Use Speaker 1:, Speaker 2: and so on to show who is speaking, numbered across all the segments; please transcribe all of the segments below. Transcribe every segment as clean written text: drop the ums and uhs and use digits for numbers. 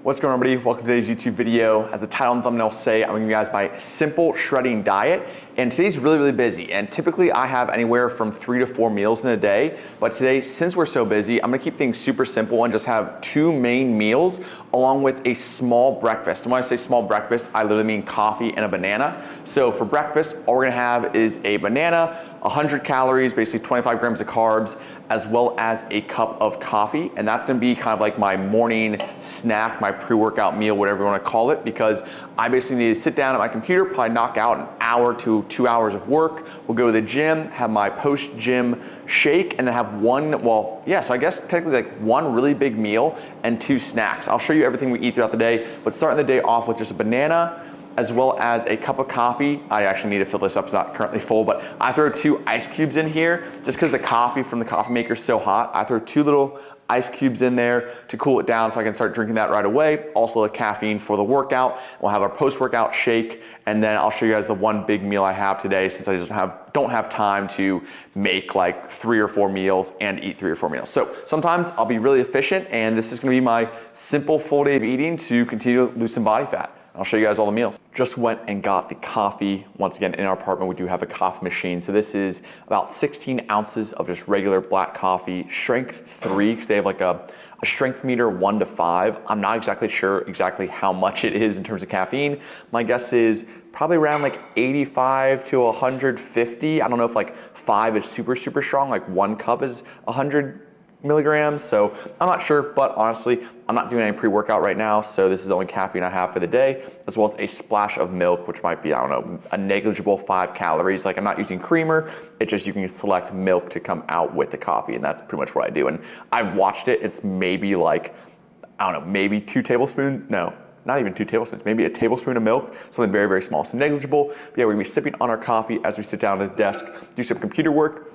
Speaker 1: What's going on, everybody? Welcome to today's YouTube video. As the title and thumbnail say, I'm gonna give you guys my simple shredding diet. And today's really busy. And typically I have anywhere from 3 to 4 meals in a day. But today, since we're so busy, I'm gonna keep things super simple and just have 2 main meals along with a small breakfast. And when I say small breakfast, I literally mean coffee and a banana. So for breakfast, all we're gonna have is a banana, 100 calories, basically 25 grams of carbs, as well as a cup of coffee. And that's gonna be kind of like my morning snack, my pre-workout meal, whatever you wanna call it, because I basically need to sit down at my computer, probably knock out an hour to 2 hours of work. We'll go to the gym, have my post-gym shake, and then have so I guess technically like 1 really big meal and 2 snacks. I'll show you everything we eat throughout the day, but starting the day off with just a banana, as well as a cup of coffee. I actually need to fill this up, it's not currently full, but I throw 2 ice cubes in here just because the coffee from the coffee maker is so hot. I throw 2 little ice cubes in there to cool it down so I can start drinking that right away. Also the caffeine for the workout. We'll have our post-workout shake, and then I'll show you guys the 1 big meal I have today since I just don't have time to make like 3 or 4 meals and eat 3 or 4 meals. So sometimes I'll be really efficient, and this is gonna be my simple full day of eating to continue to lose some body fat. I'll show you guys all the meals. Just went and got the coffee. Once again, in our apartment, we do have a coffee machine. So this is about 16 ounces of just regular black coffee, strength 3, because they have like a strength meter 1 to 5. I'm not exactly sure how much it is in terms of caffeine. My guess is probably around like 85 to 150. I don't know if like 5 is super strong, like 1 cup is 100 milligrams, so I'm not sure, but honestly, I'm not doing any pre-workout right now, so this is the only caffeine I have for the day, as well as a splash of milk, which might be, I don't know, a negligible 5 calories. Like, I'm not using creamer, it's just you can select milk to come out with the coffee, and that's pretty much what I do. And I've watched it, it's maybe like, I don't know, maybe 2 tablespoons, no, not even 2 tablespoons, maybe a tablespoon of milk, something very small, so negligible. But yeah, we're gonna be sipping on our coffee as we sit down at the desk, do some computer work.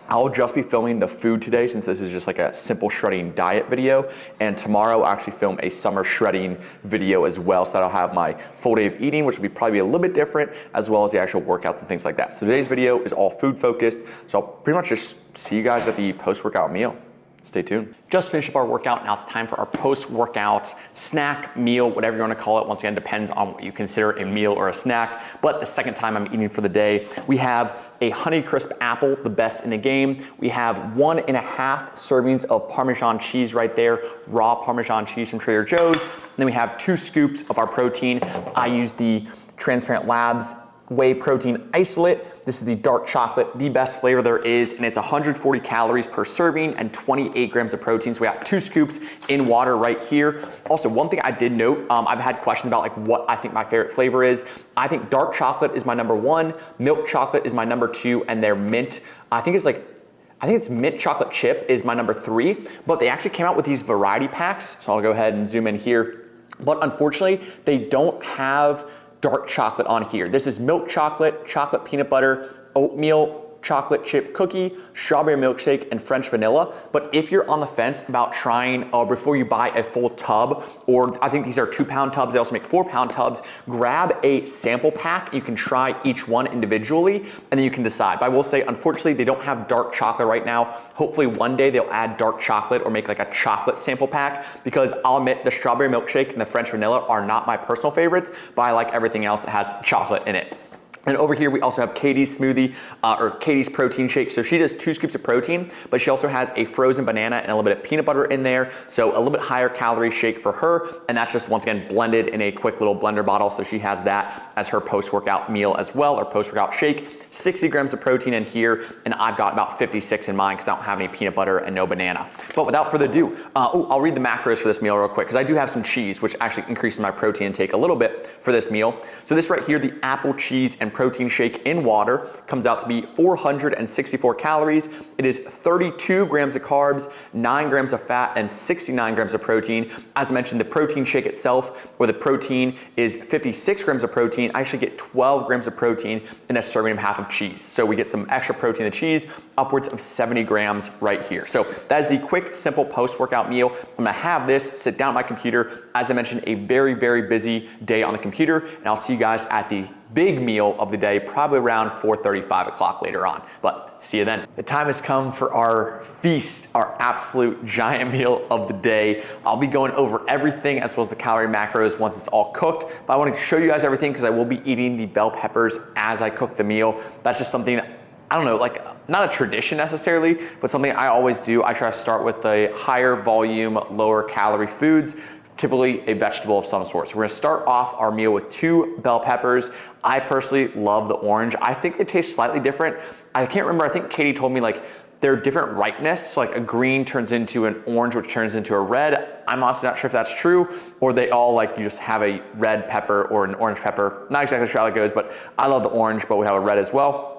Speaker 1: I'll just be filming the food today since this is just like a simple shredding diet video, and tomorrow I'll actually film a summer shredding video as well, so that I'll have my full day of eating, which will be probably a little bit different, as well as the actual workouts and things like that. So today's video is all food focused, so I'll pretty much just see you guys at the post-workout meal. Stay tuned. Just finished up our workout. Now it's time for our post-workout snack, meal, whatever you want to call it. Once again, depends on what you consider a meal or a snack. But the second time I'm eating for the day, we have a Honeycrisp apple, the best in the game. We have 1.5 servings of Parmesan cheese right there, raw Parmesan cheese from Trader Joe's. And then we have 2 scoops of our protein. I use the Transparent Labs whey protein isolate. This is the dark chocolate, the best flavor there is, and it's 140 calories per serving and 28 grams of protein. So we got 2 scoops in water right here. Also, one thing I did note, I've had questions about like what I think my favorite flavor is. I think dark chocolate is my number 1, milk chocolate is my number 2, and their mint, I think it's mint chocolate chip is my number 3, but they actually came out with these variety packs. So I'll go ahead and zoom in here. But unfortunately, they don't have dark chocolate on here. This is milk chocolate, chocolate peanut butter, oatmeal chocolate chip cookie, strawberry milkshake, and French vanilla. But if you're on the fence about trying, before you buy a full tub, or I think these are 2-pound tubs, they also make 4-pound tubs, grab a sample pack. You can try each one individually, and then you can decide. But I will say, unfortunately, they don't have dark chocolate right now. Hopefully one day they'll add dark chocolate or make like a chocolate sample pack, because I'll admit the strawberry milkshake and the French vanilla are not my personal favorites, but I like everything else that has chocolate in it. And over here, we also have Katie's smoothie, or Katie's protein shake. So she does 2 scoops of protein, but she also has a frozen banana and a little bit of peanut butter in there. So a little bit higher calorie shake for her. And that's just, once again, blended in a quick little blender bottle. So she has that as her post-workout meal as well, or post-workout shake. 60 grams of protein in here, and I've got about 56 in mine because I don't have any peanut butter and no banana. But without further ado, I'll read the macros for this meal real quick, because I do have some cheese, which actually increases my protein intake a little bit for this meal. So this right here, the apple cheese and protein shake in water, comes out to be 464 calories. It is 32 grams of carbs, 9 grams of fat, and 69 grams of protein. As I mentioned, the protein shake itself, where the protein is 56 grams of protein, I actually get 12 grams of protein in a serving of half of cheese. So we get some extra protein in the cheese, upwards of 70 grams right here. So that is the quick, simple post-workout meal. I'm gonna have this, sit down at my computer. As I mentioned, a very busy day on the computer, and I'll see you guys at the big meal of the day, probably around 4:30, 5 o'clock later on. But see you then. The time has come for our feast, our absolute giant meal of the day. I'll be going over everything as well as the calorie macros once it's all cooked, but I want to show you guys everything because I will be eating the bell peppers as I cook the meal. That's just something, I don't know, like not a tradition necessarily, but something I always do. I try to start with the higher volume, lower calorie foods, typically a vegetable of some sort. So we're gonna start off our meal with 2 bell peppers. I personally love the orange. I think they taste slightly different. I can't remember, I think Katie told me like they're different ripeness. So like a green turns into an orange, which turns into a red. I'm honestly not sure if that's true, or they all like you just have a red pepper or an orange pepper. Not exactly sure how that goes, but I love the orange, but we have a red as well.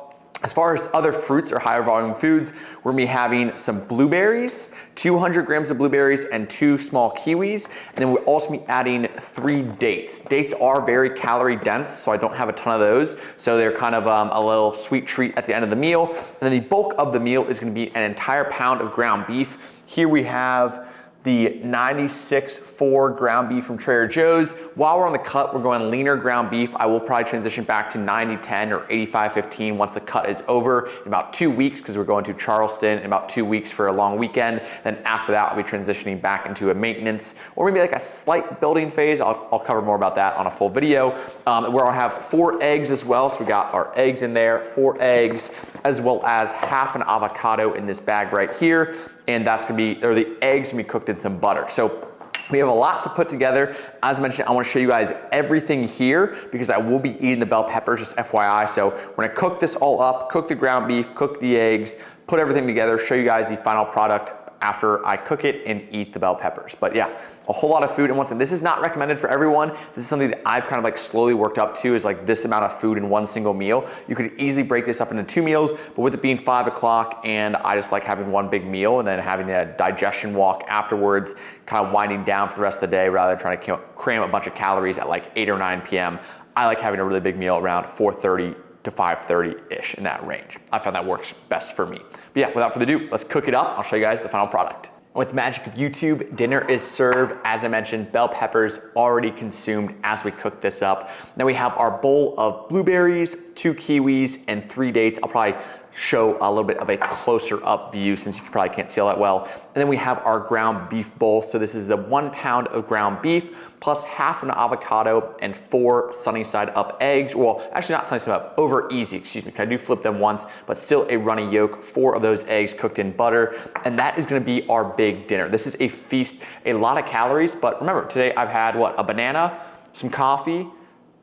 Speaker 1: As far as other fruits or higher volume foods, we're gonna be having some blueberries, 200 grams of blueberries and 2 small kiwis. And then we'll also be adding 3 dates. Dates are very calorie dense, so I don't have a ton of those. So they're kind of a little sweet treat at the end of the meal. And then the bulk of the meal is gonna be an entire pound of ground beef. Here we have the 96.4 ground beef from Trader Joe's. While we're on the cut, we're going leaner ground beef. I will probably transition back to 90-10 or 85-15 once the cut is over in about 2 weeks, because we're going to Charleston in about 2 weeks for a long weekend. Then after that, I'll be transitioning back into a maintenance or maybe like a slight building phase. I'll cover more about that on a full video, where I'll have 4 eggs as well. So we got our eggs in there, 4 eggs, as well as half an avocado in this bag right here. And that's gonna be, or the eggs gonna be cooked in some butter. So we have a lot to put together. As I mentioned, I wanna show you guys everything here because I will be eating the bell peppers, just FYI. So we're gonna cook this all up, cook the ground beef, cook the eggs, put everything together, show you guys the final product after I cook it and eat the bell peppers. But yeah, a whole lot of food. And once again, this is not recommended for everyone. This is something that I've kind of like slowly worked up to, is like this amount of food in one single meal. You could easily break this up into 2 meals, but with it being 5 o'clock and I just like having one big meal and then having a digestion walk afterwards, kind of winding down for the rest of the day rather than trying to cram a bunch of calories at like 8 or 9 p.m. I like having a really big meal around 4:30 to 5:30-ish, in that range. I found that works best for me. But yeah, without further ado, let's cook it up. I'll show you guys the final product. With the magic of YouTube, dinner is served. As I mentioned, bell peppers already consumed as we cook this up. Now we have our bowl of blueberries, 2 kiwis, and 3 dates. I'll probably show a little bit of a closer up view since you probably can't see all that well. And then we have our ground beef bowl. So this is the 1 pound of ground beef plus half an avocado and 4 sunny side up eggs. Well, actually not sunny side up, over easy, excuse me, because I do flip them once, but still a runny yolk, 4 of those eggs cooked in butter. And that is gonna be our big dinner. This is a feast, a lot of calories, but remember, today I've had what, a banana, some coffee,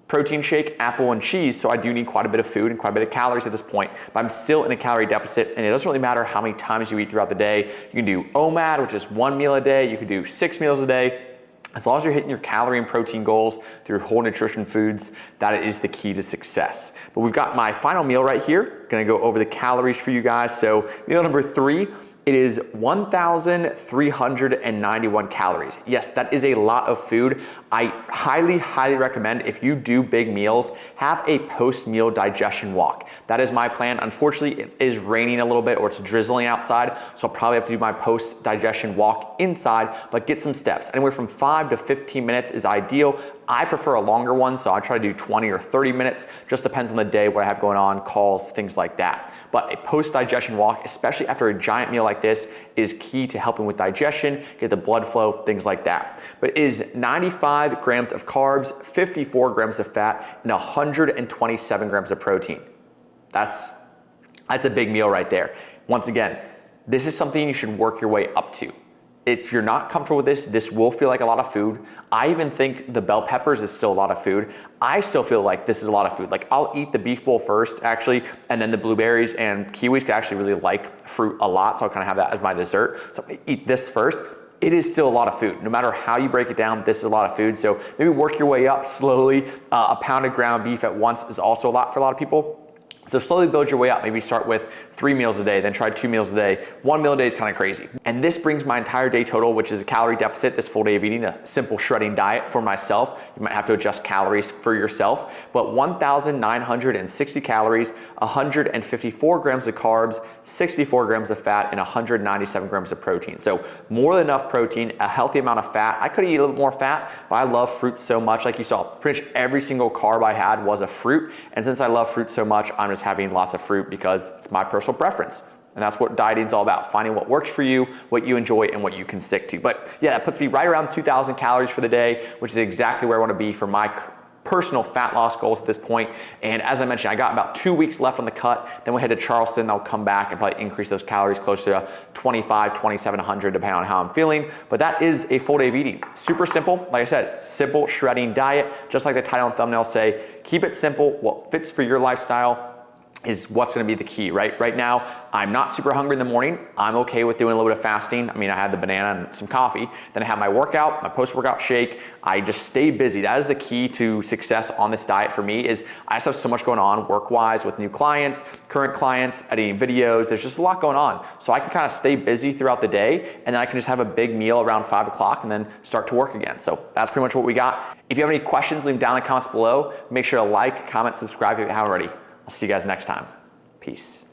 Speaker 1: protein shake, apple, and cheese, so I do need quite a bit of food and quite a bit of calories at this point, but I'm still in a calorie deficit, and it doesn't really matter how many times you eat throughout the day. You can do OMAD, which is 1 meal a day. You can do 6 meals a day. As long as you're hitting your calorie and protein goals through whole nutrition foods, that is the key to success. But we've got my final meal right here. Gonna go over the calories for you guys. So meal number 3, it is 1,391 calories. Yes, that is a lot of food. I highly, highly recommend, if you do big meals, have a post-meal digestion walk. That is my plan. Unfortunately, it is raining a little bit or it's drizzling outside, so I'll probably have to do my post-digestion walk inside, but get some steps. Anywhere from 5 to 15 minutes is ideal. I prefer a longer one, so I try to do 20 or 30 minutes. Just depends on the day, what I have going on, calls, things like that. But a post-digestion walk, especially after a giant meal like this, is key to helping with digestion, get the blood flow, things like that. But it is 95 grams of carbs, 54 grams of fat, and 127 grams of protein. That's a big meal right there. Once again, this is something you should work your way up to. If you're not comfortable with this, this will feel like a lot of food. I even think the bell peppers is still a lot of food. I still feel like this is a lot of food. Like I'll eat the beef bowl first actually, and then the blueberries and kiwis, can actually really like fruit a lot. So I'll kind of have that as my dessert. So I eat this first. It is still a lot of food. No matter how you break it down, this is a lot of food. So maybe work your way up slowly. A pound of ground beef at once is also a lot for a lot of people. So slowly build your way up. Maybe start with 3 meals a day, then try 2 meals a day. 1 meal a day is kind of crazy. And this brings my entire day total, which is a calorie deficit, this full day of eating, a simple shredding diet for myself. You might have to adjust calories for yourself, but 1,960 calories, 154 grams of carbs, 64 grams of fat, and 197 grams of protein. So more than enough protein, a healthy amount of fat. I could eat a little bit more fat, but I love fruits so much. Like you saw, pretty much every single carb I had was a fruit. And since I love fruit so much, I'm just having lots of fruit because it's my personal preference. And that's what dieting is all about, finding what works for you, what you enjoy, and what you can stick to. But yeah, that puts me right around 2,000 calories for the day, which is exactly where I want to be for my personal fat loss goals at this point. And as I mentioned, I got about 2 weeks left on the cut. Then we head to Charleston. I'll come back and probably increase those calories closer to 25, 2,700, depending on how I'm feeling. But that is a full day of eating. Super simple. Like I said, simple shredding diet. Just like the title and thumbnail say, keep it simple. What fits for your lifestyle is what's gonna be the key, right? Right now, I'm not super hungry in the morning. I'm okay with doing a little bit of fasting. I mean, I had the banana and some coffee. Then I have my workout, my post-workout shake. I just stay busy. That is the key to success on this diet for me is I just have so much going on work-wise with new clients, current clients, editing videos. There's just a lot going on. So I can kind of stay busy throughout the day and then I can just have a big meal around 5 o'clock and then start to work again. So that's pretty much what we got. If you have any questions, leave them down in the comments below. Make sure to like, comment, subscribe if you haven't already. I'll see you guys next time. Peace.